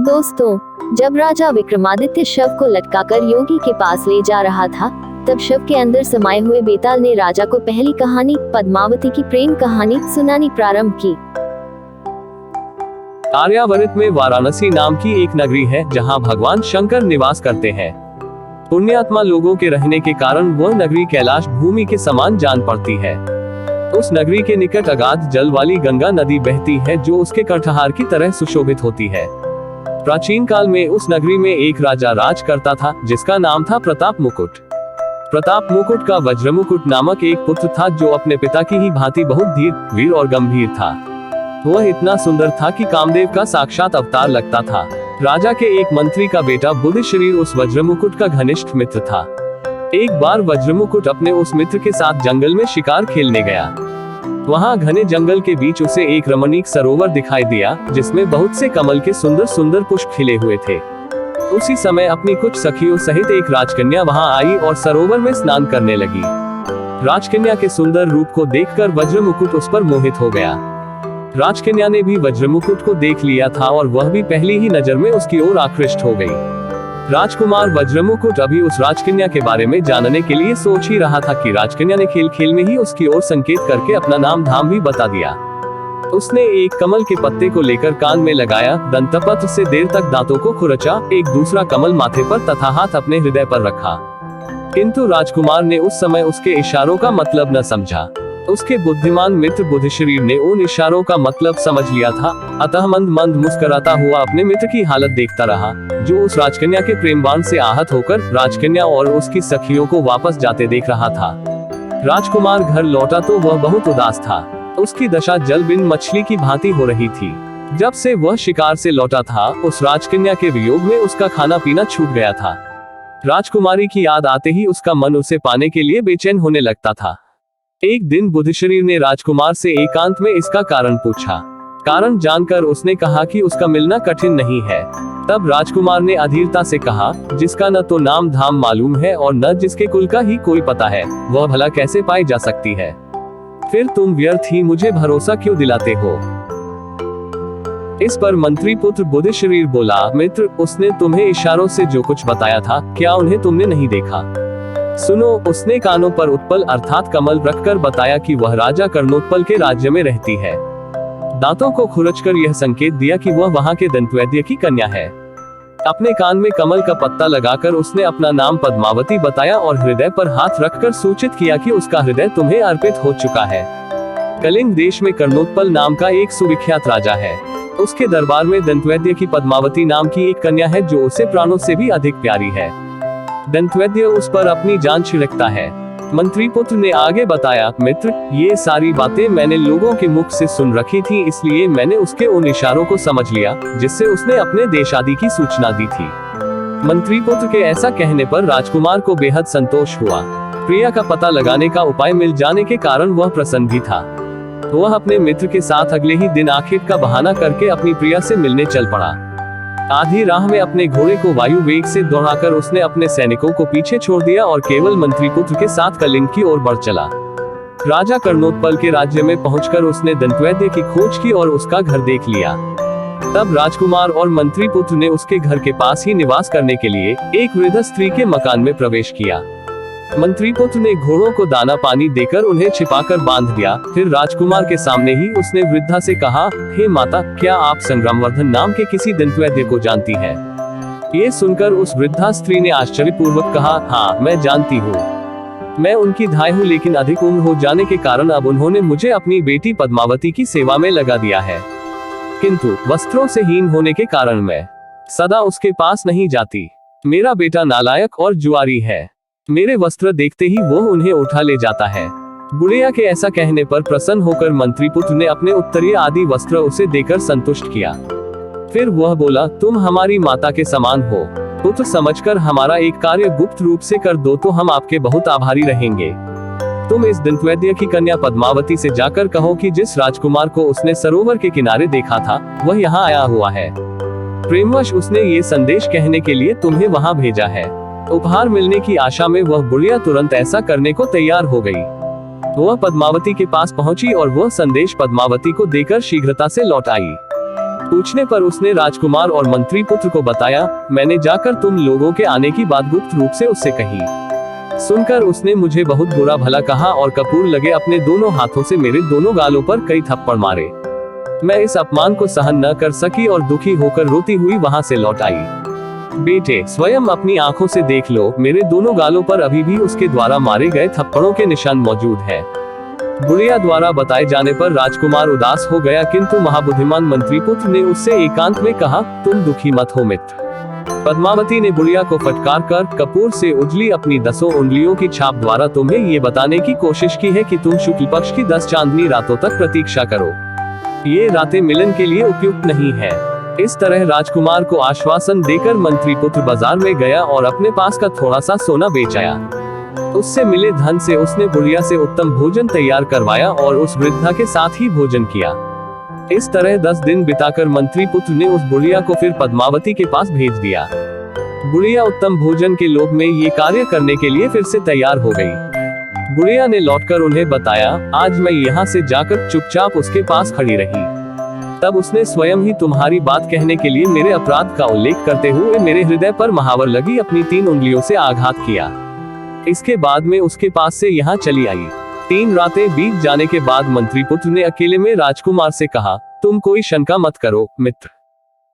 दोस्तों, जब राजा विक्रमादित्य शव को लटकाकर योगी के पास ले जा रहा था, तब शव के अंदर समाये हुए बेताल ने राजा को पहली कहानी पद्मावती की प्रेम कहानी सुनानी प्रारंभ की। आर्यावर्त में वाराणसी नाम की एक नगरी है जहां भगवान शंकर निवास करते हैं। पुण्यात्मा लोगों के रहने के कारण वह नगरी कैलाश भूमि के समान जान पड़ती है। उस नगरी के निकट अगाध जल वाली गंगा नदी बहती है जो उसके कटहार की तरह सुशोभित होती है। प्राचीन काल में उस नगरी में एक राजा राज करता था जिसका नाम था प्रताप मुकुट। प्रताप मुकुट का वज्रमुकुट नामक एक पुत्र था जो अपने पिता की ही भांति बहुत धीर, वीर और गंभीर था। वह इतना सुंदर था कि कामदेव का साक्षात अवतार लगता था। राजा के एक मंत्री का बेटा बुधिशरीर उस वज्रमुकुट का घनिष्ठ मित्र था। एक बार वज्रमुकुट अपने उस मित्र के साथ जंगल में शिकार खेलने गया। वहां घने जंगल के बीच उसे एक रमणीक सरोवर दिखाई दिया जिसमें बहुत से कमल के सुंदर सुंदर पुष्प खिले हुए थे। उसी समय अपनी कुछ सखियों सहित एक राजकन्या वहां आई और सरोवर में स्नान करने लगी। राजकन्या के सुंदर रूप को देखकर वज्रमुकुट उस पर मोहित हो गया। राजकन्या ने भी वज्रमुकुट को देख लिया था और वह भी पहली ही नजर में उसकी ओर आकृष्ट हो गई। राजकुमार वज्रमुकुट अभी उस राजकन्या के बारे में जानने के लिए सोच ही रहा था कि राजकन्या ने खेल खेल में ही उसकी ओर संकेत करके अपना नाम धाम भी बता दिया। उसने एक कमल के पत्ते को लेकर कान में लगाया, दंतपत्र से देर तक दांतों को खुरचा, एक दूसरा कमल माथे पर तथा हाथ अपने हृदय पर रखा। किंतु राजकुमार ने उस समय उसके इशारों का मतलब न समझा। उसके बुद्धिमान मित्र बुधिशरीर ने उन इशारों का मतलब समझ लिया था, अतः मंद मंद मुस्कुराता हुआ अपने मित्र की हालत देखता रहा, जो उस राजकन्या के प्रेम बाण से आहत होकर राजकन्या और उसकी सखियों को वापस जाते देख रहा था। राजकुमार घर लौटा तो वह बहुत उदास था। उसकी दशा जल बिन मछली की भांति हो रही थी। जब से वह शिकार से लौटा था, उस राजकन्या के वियोग में उसका खाना पीना छूट गया था। राजकुमारी की याद आते ही उसका मन उसे पाने के लिए बेचैन होने लगता था। एक दिन बुधिशरीर ने राजकुमार से एकांत में इसका कारण पूछा। कारण जानकर उसने कहा कि उसका मिलना कठिन नहीं है। तब राजकुमार ने अधीरता से कहा, जिसका न तो नाम धाम मालूम है और न जिसके कुल का ही कोई पता है, वह भला कैसे पाई जा सकती है। फिर तुम व्यर्थ ही मुझे भरोसा क्यों दिलाते हो। इस पर मंत्री पुत्र बुधिशरीर बोला, मित्र, उसने तुम्हें इशारों से जो कुछ बताया था, क्या उन्हें तुमने नहीं देखा। सुनो, उसने कानों पर उत्पल अर्थात कमल रखकर बताया कि वह राजा कर्णोत्पल के राज्य में रहती है। दांतों को खुरचकर यह संकेत दिया कि वह वहां के दंतवैद्य की कन्या है। अपने कान में कमल का पत्ता लगाकर उसने अपना नाम पद्मावती बताया और हृदय पर हाथ रखकर सूचित किया कि उसका हृदय तुम्हें अर्पित हो चुका है। कलिंग देश में कर्णोत्पल नाम का एक सुविख्यात राजा है। उसके दरबार में दंतवैद्य की पद्मावती नाम की एक कन्या है जो उसे प्राणों से भी अधिक प्यारी है। दंतवैद्य उस पर अपनी जान छिड़कता है। मंत्री पुत्र ने आगे बताया, मित्र, ये सारी बातें मैंने लोगों के मुख से सुन रखी थी, इसलिए मैंने उसके उन इशारों को समझ लिया जिससे उसने अपने देश आदि की सूचना दी थी। मंत्री पुत्र के ऐसा कहने पर राजकुमार को बेहद संतोष हुआ। प्रिया का पता लगाने का उपाय मिल जाने के कारण वह प्रसन्न भी था। वह अपने मित्र के साथ अगले ही दिन आखिर का बहाना करके अपनी प्रिया से मिलने चल पड़ा। आधी राह में अपने घोड़े को वायु वेग से दौड़ाकर उसने अपने सैनिकों को पीछे छोड़ दिया और केवल मंत्री पुत्र के साथ कलिंग की ओर बढ़ चला। राजा कर्णोत्पल के राज्य में पहुंचकर उसने दंतवैद्य की खोज की और उसका घर देख लिया। तब राजकुमार और मंत्री पुत्र ने उसके घर के पास ही निवास करने के लिए एक वृद्ध स्त्री के मकान में प्रवेश किया। मंत्री पुत्र ने घोड़ों को दाना पानी देकर उन्हें छिपाकर बांध दिया। फिर राजकुमार के सामने ही उसने वृद्धा से कहा, हे माता, क्या आप संग्रामवर्धन नाम के किसी दंतवैद्य को जानती हैं? ये सुनकर उस वृद्धा स्त्री ने आश्चर्यपूर्वक कहा, हाँ, मैं जानती हूँ। मैं उनकी धाय हूँ, लेकिन अधिक उम्र हो जाने के कारण अब उन्होंने मुझे अपनी बेटी पद्मावती की सेवा में लगा दिया है। किंतु वस्त्रों से हीन होने के कारण मैं सदा उसके पास नहीं जाती। मेरा बेटा नालायक और जुआरी है। मेरे वस्त्र देखते ही वो उन्हें उठा ले जाता है। बुढ़िया के ऐसा कहने पर प्रसन्न होकर मंत्री पुत्र ने अपने उत्तरीय आदि वस्त्र उसे देकर संतुष्ट किया। फिर वह बोला, तुम हमारी माता के समान हो। पुत्र समझकर हमारा एक कार्य गुप्त रूप से कर दो तो हम आपके बहुत आभारी रहेंगे। तुम इस दंतवैद्य की कन्या पद्मावती से जाकर कहो कि जिस राजकुमार को उसने सरोवर के किनारे देखा था, वह यहाँ आया हुआ है। प्रेमवश उसने ये संदेश कहने के लिए तुम्हें वहाँ भेजा है। उपहार मिलने की आशा में वह बुढ़िया तुरंत ऐसा करने को तैयार हो गई। वह पद्मावती के पास पहुंची और वह संदेश पद्मावती को देकर शीघ्रता से लौट आई। पूछने पर उसने राजकुमार और मंत्री पुत्र को बताया, मैंने जाकर तुम लोगों के आने की बात गुप्त रूप से उससे कही। सुनकर उसने मुझे बहुत बुरा भला कहा और कपूर लगे अपने दोनों हाथों से मेरे दोनों गालों पर कई थप्पड़ मारे। मैं इस अपमान को सहन न कर सकी और दुखी होकर रोती हुई वहां से लौट आई। बेटे, स्वयं अपनी आंखों से देख लो, मेरे दोनों गालों पर अभी भी उसके द्वारा मारे गए थप्पड़ों के निशान मौजूद हैं। बुढ़िया द्वारा बताए जाने पर राजकुमार उदास हो गया, किंतु महाबुद्धिमान मंत्री पुत्र ने उससे एकांत में कहा, तुम दुखी मत हो मित्र। पद्मावती ने बुढ़िया को फटकार कर कपूर से उजली अपनी 10 उंगलियों की छाप द्वारा तुम्हें ये बताने की कोशिश की है कि तुम शुक्ल पक्ष की 10 चांदनी रातों तक प्रतीक्षा करो। ये रातें मिलन के लिए उपयुक्त नहीं है। इस तरह राजकुमार को आश्वासन देकर मंत्री पुत्र बाजार में गया और अपने पास का थोड़ा सा सोना बेच आया। उससे मिले धन से उसने बुढ़िया से उत्तम भोजन तैयार करवाया और उस वृद्धा के साथ ही भोजन किया। इस तरह 10 दिन बिताकर मंत्री पुत्र ने उस बुढ़िया को फिर पद्मावती के पास भेज दिया। बुढ़िया उत्तम भोजन के लोभ में ये कार्य करने के लिए फिर से तैयार हो गई। बुढ़िया ने लौटकर उन्हें बताया, आज मैं यहाँ से जाकर चुपचाप उसके पास खड़ी रही। तब उसने स्वयं ही तुम्हारी बात कहने के लिए मेरे अपराध का उल्लेख करते हुए मेरे हृदय पर महावर लगी अपनी 3 उंगलियों से आघात किया। इसके बाद में उसके पास से यहाँ चली आई। 3 रातें बीत जाने के बाद मंत्री पुत्र ने अकेले में राजकुमार से कहा, तुम कोई शंका मत करो मित्र।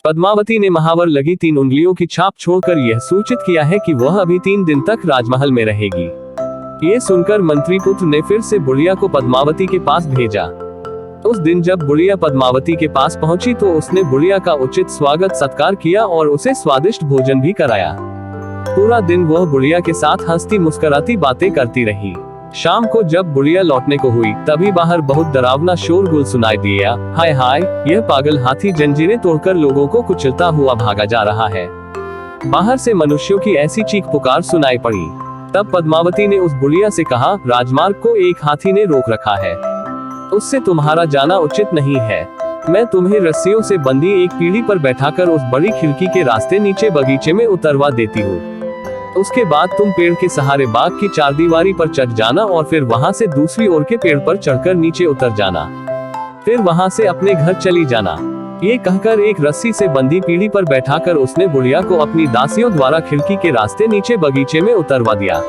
पद्मावती ने महावर लगी 3 उंगलियों की छाप छोड़कर यह सूचित किया है कि वह अभी 3 दिन तक राजमहल में रहेगी। ये सुनकर मंत्री पुत्र ने फिर से बुढ़िया को पद्मावती के पास भेजा। उस दिन जब बुढ़िया पद्मावती के पास पहुंची तो उसने बुढ़िया का उचित स्वागत सत्कार किया और उसे स्वादिष्ट भोजन भी कराया। पूरा दिन वह बुढ़िया के साथ हंसती मुस्कुराती बातें करती रही। शाम को जब बुढ़िया लौटने को हुई तभी बाहर बहुत डरावना शोरगुल सुनाई दिया। हाय हाय, यह पागल हाथी जंजीरें तोड़कर लोगों को कुचलता हुआ भागा जा रहा है। बाहर से मनुष्यों की ऐसी चीख पुकार सुनाई पड़ी। तब पद्मावती ने उस बुढ़िया से कहा, राजमार्ग को एक हाथी ने रोक रखा है, उससे तुम्हारा जाना उचित नहीं है। मैं तुम्हें रस्सियों से बंधी एक पीढ़ी पर बैठाकर उस बड़ी खिड़की के रास्ते नीचे बगीचे में उतरवा देती हूँ। उसके बाद तुम पेड़ के सहारे बाग की 4 दीवारी पर चढ़ जाना और फिर वहां से दूसरी ओर के पेड़ पर चढ़कर नीचे उतर जाना। फिर वहां से अपने घर चली जाना। ये कहकर एक रस्सी से बंधी पीढ़ी पर बैठाकर उसने बुढ़िया को अपनी दासियों द्वारा खिड़की के रास्ते नीचे बगीचे में उतरवा दिया।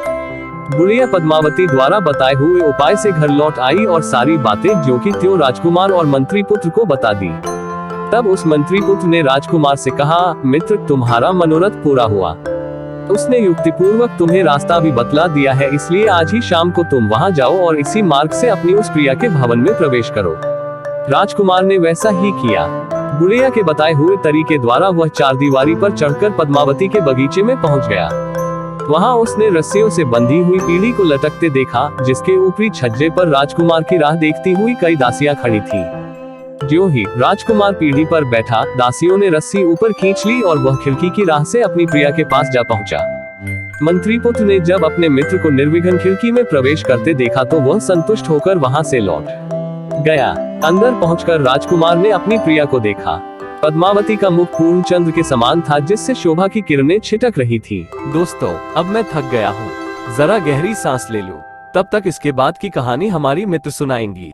बुढ़िया पद्मावती द्वारा बताए हुए उपाय से घर लौट आई और सारी बातें जो कि त्यों राजकुमार और मंत्री पुत्र को बता दी। तब उस मंत्री पुत्र ने राजकुमार से कहा, मित्र, तुम्हारा मनोरथ पूरा हुआ। उसने युक्तिपूर्वक तुम्हें रास्ता भी बतला दिया है, इसलिए आज ही शाम को तुम वहां जाओ और इसी मार्ग से अपनी उस प्रिया के भवन में प्रवेश करो। राजकुमार ने वैसा ही किया। बुढ़िया के बताए हुए तरीके द्वारा वह 4 दीवारी पर चढ़कर पद्मावती के बगीचे में पहुंच गया। वहां उसने रस्सियों से बंधी हुई पीढ़ी को लटकते देखा, जिसके ऊपरी छज्जे पर राजकुमार की राह देखती हुई कई दासियां खड़ी थी। ज्यों ही राजकुमार पीढ़ी पर बैठा, दासियों ने रस्सी ऊपर खींच ली और वह खिड़की की राह से अपनी प्रिया के पास जा पहुंचा। मंत्री पुत्र ने जब अपने मित्र को निर्विघ्न खिड़की में प्रवेश करते देखा तो वह संतुष्ट होकर वहां से लौट गया। अंदर पहुंचकर राजकुमार ने अपनी प्रिया को देखा। पद्मावती का मुख पूर्ण चंद्र के समान था, जिससे शोभा की किरणें छिटक रही थी। दोस्तों, अब मैं थक गया हूँ, जरा गहरी सांस ले लूं। तब तक इसके बाद की कहानी हमारी मित्र सुनाएंगी।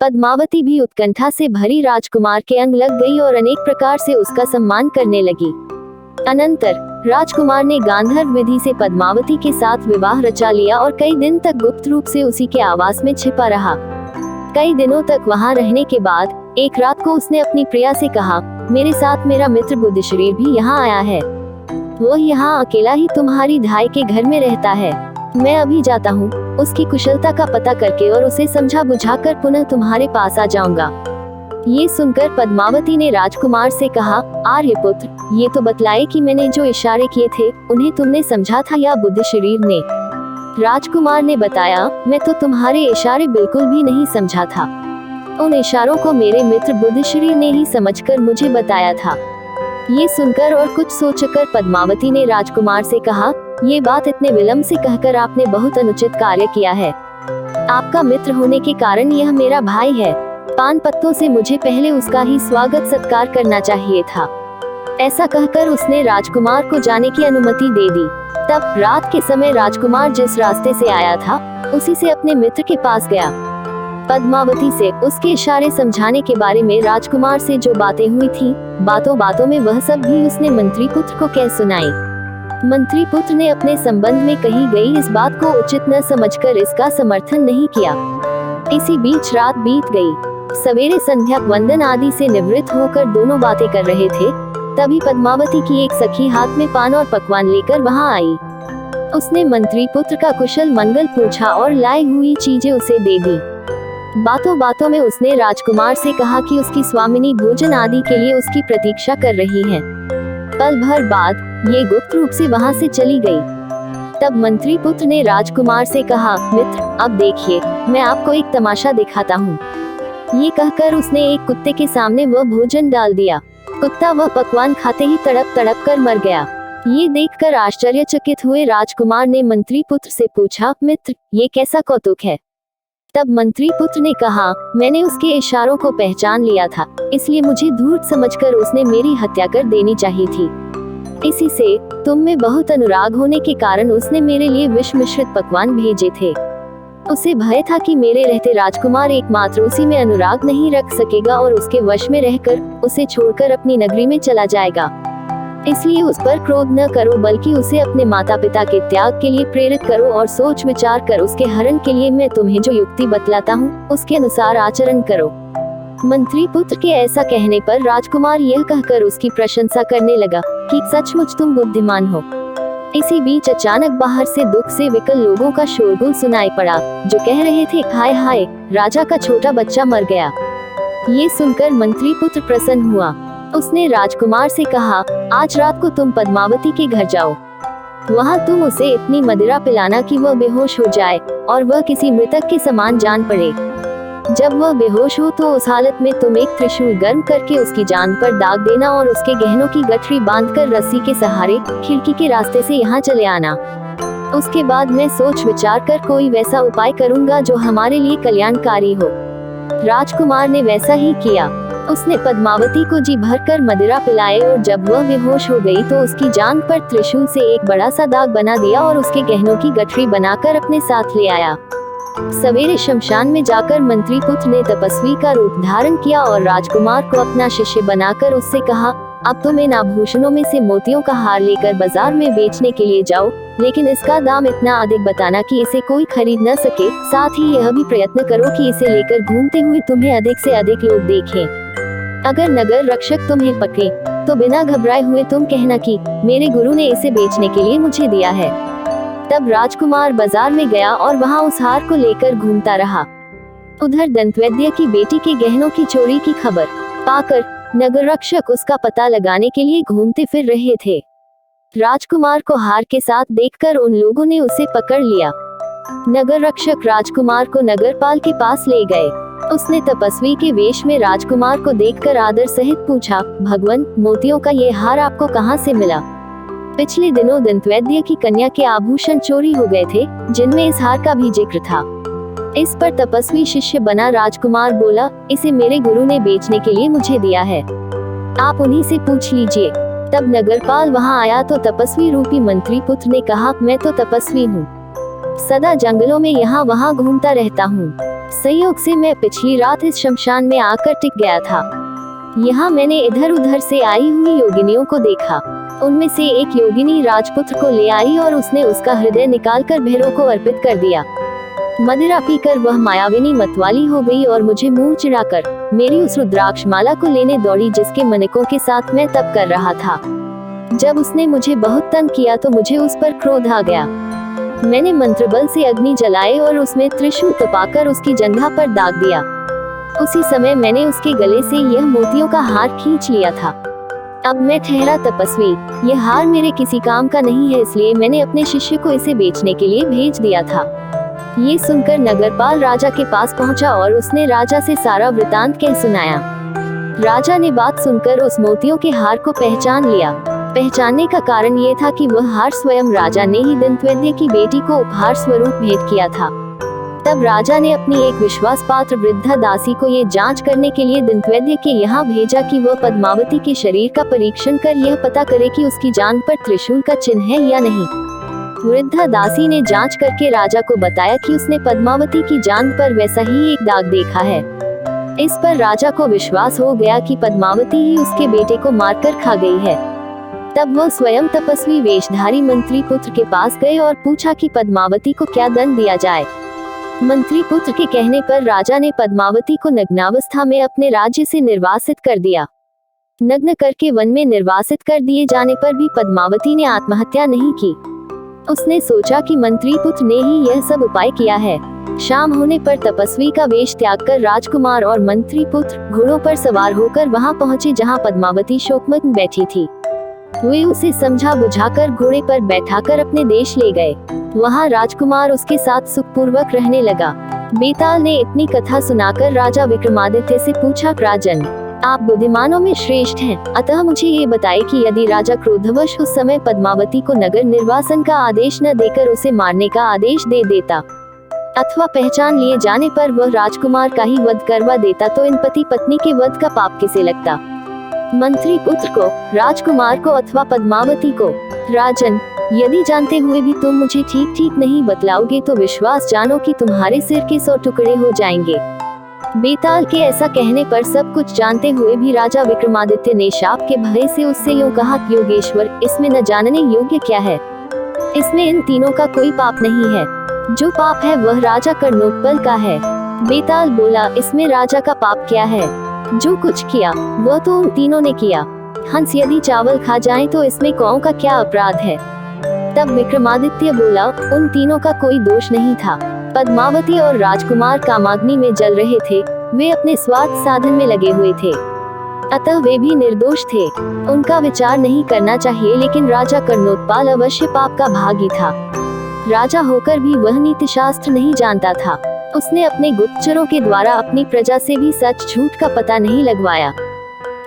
पद्मावती भी उत्कंठा से भरी राजकुमार के अंग लग गई और अनेक प्रकार से उसका सम्मान करने लगी। अनंतर राजकुमार ने गांधर्व विधि से पद्मावती के साथ विवाह रचा लिया और कई दिन तक गुप्त रूप से उसी के आवास में छिपा रहा। कई दिनों तक वहां रहने के बाद एक रात को उसने अपनी प्रिया से कहा, मेरे साथ मेरा मित्र बुद्धशरीर भी यहाँ आया है। वो यहाँ अकेला ही तुम्हारी धाई के घर में रहता है। मैं अभी जाता हूँ, उसकी कुशलता का पता करके और उसे समझा बुझाकर पुनः तुम्हारे पास आ जाऊंगा। ये सुनकर पद्मावती ने राजकुमार से कहा, आर्यपुत्र, ये तो बतलाए कि मैंने जो इशारे किए थे उन्हें तुमने समझा था या बुद्धशरीर ने? राजकुमार ने बताया, मैं तो तुम्हारे इशारे बिल्कुल भी नहीं समझा था। उन इशारों को मेरे मित्र बुद्धशरीर ने ही समझकर मुझे बताया था। ये सुनकर और कुछ सोचकर पद्मावती ने राजकुमार से कहा, ये बात इतने विलंब से कहकर आपने बहुत अनुचित कार्य किया है। आपका मित्र होने के कारण यह मेरा भाई है। पान पत्तों से मुझे पहले उसका ही स्वागत सत्कार करना चाहिए था। ऐसा कहकर उसने राजकुमार को जाने की अनुमति दे दी। तब रात के समय राजकुमार जिस रास्ते से आया था उसी से अपने मित्र के पास गया। पद्मावती से उसके इशारे समझाने के बारे में राजकुमार से जो बातें हुई थी, बातों बातों में वह सब भी उसने मंत्री पुत्र को कह सुनाई। मंत्री पुत्र ने अपने संबंध में कही गई इस बात को उचित न समझकर इसका समर्थन नहीं किया। इसी बीच रात बीत गई। सवेरे संध्या वंदन आदि से निवृत्त होकर दोनों बातें कर रहे थे, तभी पद्मावती की एक सखी हाथ में पान और पकवान लेकर वहां आई। उसने मंत्री पुत्र का कुशल मंगल पूछा और लाई हुई चीजें उसे दे दी। बातों बातों में उसने राजकुमार से कहा कि उसकी स्वामिनी भोजन आदि के लिए उसकी प्रतीक्षा कर रही हैं। पल भर बाद ये गुप्त रूप से वहां से चली गई। तब मंत्री पुत्र ने राजकुमार से कहा, मित्र, अब देखिए, मैं आपको एक तमाशा दिखाता हूँ। ये कहकर उसने एक कुत्ते के सामने वह भोजन डाल दिया। कुत्ता वह पकवान खाते ही तड़प तड़प कर मर गया। ये देखकर आश्चर्यचकित हुए राजकुमार ने मंत्री पुत्र से पूछा, मित्र, ये कैसा कौतुक है? तब मंत्री पुत्र ने कहा, मैंने उसके इशारों को पहचान लिया था, इसलिए मुझे धूर्त समझकर उसने मेरी हत्या कर देनी चाहिए थी। इसी से तुम में बहुत अनुराग होने के कारण उसने मेरे लिए विष मिश्रित पकवान भेजे थे। उसे भय था कि मेरे रहते राजकुमार एकमात्र उसी में अनुराग नहीं रख सकेगा और उसके वश में रहकर उसे छोड़कर अपनी नगरी में चला जाएगा। इसलिए उस पर क्रोध न करो, बल्कि उसे अपने माता पिता के त्याग के लिए प्रेरित करो और सोच विचार कर उसके हरण के लिए मैं तुम्हें जो युक्ति बतलाता हूँ उसके अनुसार आचरण करो। मंत्री पुत्र के ऐसा कहने पर राजकुमार यह कहकर उसकी प्रशंसा करने लगा कि सचमुच तुम बुद्धिमान हो। इसी बीच अचानक बाहर से दुख से विकल लोगों का शोरगुल सुनाई पड़ा, जो कह रहे थे, हाय हाय, राजा का छोटा बच्चा मर गया। ये सुनकर मंत्री पुत्र प्रसन्न हुआ। उसने राजकुमार से कहा, आज रात को तुम पद्मावती के घर जाओ। वहाँ तुम उसे इतनी मदिरा पिलाना कि वह बेहोश हो जाए और वह किसी मृतक के समान जान पड़े। जब वह बेहोश हो तो उस हालत में तुम एक त्रिशूल गर्म करके उसकी जांघ पर दाग देना और उसके गहनों की गठरी बांधकर रस्सी के सहारे खिड़की के रास्ते से यहाँ चले आना। उसके बाद मैं सोच विचार कर कोई वैसा उपाय करूँगा जो हमारे लिए कल्याणकारी हो। राजकुमार ने वैसा ही किया। उसने पद्मावती को जी भरकर मदिरा पिलाए और जब वह बेहोश हो गई तो उसकी जांघ पर त्रिशूल से एक बड़ा सा दाग बना दिया और उसके गहनों की गठरी बनाकर अपने साथ ले आया। सवेरे शमशान में जाकर मंत्री पुत्र ने तपस्वी का रूप धारण किया और राजकुमार को अपना शिष्य बनाकर उससे कहा, अब तुम इन आभूषणों में से मोतियों का हार लेकर बाजार में बेचने के लिए जाओ, लेकिन इसका दाम इतना अधिक बताना कि इसे कोई खरीद न सके। साथ ही यह भी प्रयत्न करो कि इसे लेकर घूमते हुए तुम्हें अधिक से अधिक लोग देखें। अगर नगर रक्षक तुम्हें पकड़े तो बिना घबराए हुए तुम कहना कि मेरे गुरु ने इसे बेचने के लिए मुझे दिया है। तब राजकुमार बाजार में गया और वहां उस हार को लेकर घूमता रहा। उधर दंतवैद्य की बेटी के गहनों की चोरी की खबर पाकर नगर रक्षक उसका पता लगाने के लिए घूमते फिर रहे थे। राजकुमार को हार के साथ देखकर उन लोगों ने उसे पकड़ लिया। नगर रक्षक राजकुमार को नगरपाल के पास ले गए। उसने तपस्वी के वेश में राजकुमार को देखकर आदर सहित पूछा, भगवान, मोतियों का ये हार आपको कहाँ से मिला? पिछले दिनों दंतवैद्य की कन्या के आभूषण चोरी हो गए थे, जिनमें इस हार का भी जिक्र था। इस पर तपस्वी शिष्य बना राजकुमार बोला, इसे मेरे गुरु ने बेचने के लिए मुझे दिया है, आप उन्हीं से पूछ लीजिए। तब नगरपाल वहां आया तो तपस्वी रूपी मंत्री पुत्र ने कहा, मैं तो तपस्वी हूँ, सदा जंगलों में यहाँ वहाँ घूमता रहता हूँ। संयोग से मैं पिछली रात इस शमशान में आकर टिक गया था। यहाँ मैंने इधर उधर से आई हुई योगिनियों को देखा। उनमें से एक योगिनी राजपुत्र को ले आई और उसने उसका हृदय निकालकर भैरव को अर्पित कर दिया। मदिरा पीकर वह मायाविनी मतवाली हो गई और मुझे मुंह चिढ़ाकर मेरी उस रुद्राक्ष माला को लेने दौड़ी जिसके मनिकों के साथ मैं तप कर रहा था। जब उसने मुझे बहुत तंग किया तो मुझे उस पर क्रोध आ गया। मैंने मंत्र बल से अग्नि जलाई और उसमें त्रिशूल तपाकर उसकी जंघा पर दाग दिया। उसी समय मैंने उसके गले से यह मोतियों का हार खींच लिया था। अब मैं ठहरा तपस्वी, यह हार मेरे किसी काम का नहीं है, इसलिए मैंने अपने शिष्य को इसे बेचने के लिए भेज दिया था। ये सुनकर नगरपाल राजा के पास पहुंचा और उसने राजा से सारा वृतांत कह सुनाया। राजा ने बात सुनकर उस मोतियों के हार को पहचान लिया। पहचानने का कारण ये था कि वह हार स्वयं राजा ने ही दंतवैद्य की बेटी को उपहार स्वरूप भेंट किया था। तब राजा ने अपनी एक विश्वास पात्र वृद्धा दासी को ये जांच करने के लिए दंतवैद्य के यहाँ भेजा कि वह पद्मावती के शरीर का परीक्षण कर यह पता करे कि उसकी जांघ पर त्रिशूल का चिन्ह है या नहीं। वृद्धा दासी ने जांच करके राजा को बताया कि उसने पद्मावती की जांघ पर वैसा ही एक दाग देखा है। इस पर राजा को विश्वास हो गया कि पद्मावती ही उसके बेटे को मारकर खा गई है। तब वह स्वयं तपस्वी वेशधारी मंत्री पुत्र के पास गए और पूछा कि पद्मावती को क्या दंड दिया जाए। मंत्री पुत्र के कहने पर राजा ने पद्मावती को नग्नावस्था में अपने राज्य से निर्वासित कर दिया। नग्न करके वन में निर्वासित कर दिए जाने पर भी पद्मावती ने आत्महत्या नहीं की। उसने सोचा कि मंत्री पुत्र ने ही यह सब उपाय किया है। शाम होने पर तपस्वी का वेश त्याग कर राजकुमार और मंत्री पुत्र घोड़ों पर सवार होकर वहां पहुंचे जहां पद्मावती शोकमग्न बैठी थी। वे उसे समझा बुझाकर घोड़े पर बैठाकर अपने देश ले गए। वहां राजकुमार उसके साथ सुखपूर्वक रहने लगा। बेताल ने इतनी कथा सुनाकर राजा विक्रमादित्य से पूछा, राजन, आप बुद्धिमानों में श्रेष्ठ हैं, अतः मुझे ये बताए कि यदि राजा क्रोधवश उस समय पद्मावती को नगर निर्वासन का आदेश न देकर उसे मारने का आदेश दे देता अथवा पहचान लिए जाने पर वह राजकुमार का ही वध करवा देता तो इन पति पत्नी के वध का पाप किसे लगता? मंत्री पुत्र को, राजकुमार को अथवा पद्मावती को? राजन, यदि जानते हुए भी तुम मुझे ठीक ठीक नहीं बतलाओगे तो विश्वास जानो कि तुम्हारे सिर के 100 टुकड़े हो जाएंगे। बेताल के ऐसा कहने पर सब कुछ जानते हुए भी राजा विक्रमादित्य ने शाप के भय से उससे यूं कहा, योगेश्वर, इसमें न जानने योग्य क्या है? इसमें इन तीनों का कोई पाप नहीं है। जो पाप है वह राजा कर्णोत्पल का है। बेताल बोला, इसमें राजा का पाप क्या है? जो कुछ किया वह तो उन तीनों ने किया। हंस यदि चावल खा जाएं तो इसमें कौओं का क्या अपराध है? तब विक्रमादित्य बोला, उन तीनों का कोई दोष नहीं था। पद्मावती और राजकुमार कामाग्नि में जल रहे थे। वे अपने स्वार्थ साधन में लगे हुए थे, अतः वे भी निर्दोष थे। उनका विचार नहीं करना चाहिए, लेकिन राजा कर्णोत्पाल अवश्य पाप का भागी था। राजा होकर भी वह नीति शास्त्र नहीं जानता था। उसने अपने गुप्तचरों के द्वारा अपनी प्रजा से भी सच झूठ का पता नहीं लगवाया।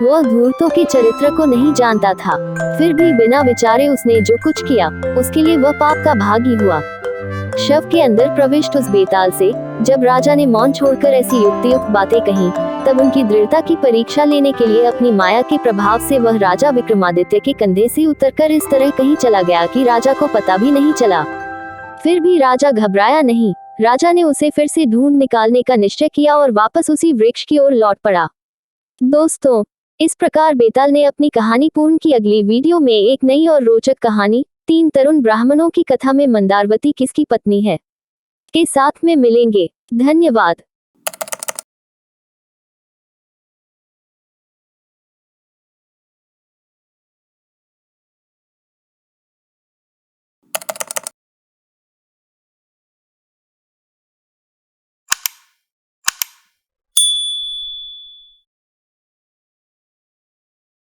वह धूर्तों के चरित्र को नहीं जानता था, फिर भी बिना विचारे उसने जो कुछ किया उसके लिए वह पाप का भागी हुआ। शव के अंदर प्रविष्ट उस बेताल से जब राजा ने मौन छोड़कर ऐसी युक्तियुक्त बातें कही, तब उनकी दृढ़ता की परीक्षा लेने के लिए अपनी माया के प्रभाव से वह राजा विक्रमादित्य के कंधे से उतरकर इस तरह कहीं चला गया कि राजा को पता भी नहीं चला। फिर भी राजा घबराया नहीं। राजा ने उसे फिर से ढूंढ निकालने का निश्चय किया और वापस उसी वृक्ष की ओर लौट पड़ा। दोस्तों, इस प्रकार बेताल ने अपनी कहानी पूर्ण की। अगली वीडियो में एक नई और रोचक कहानी 3 तरुण ब्राह्मणों की कथा में मंदारवती किसकी पत्नी है के साथ में मिलेंगे। धन्यवाद।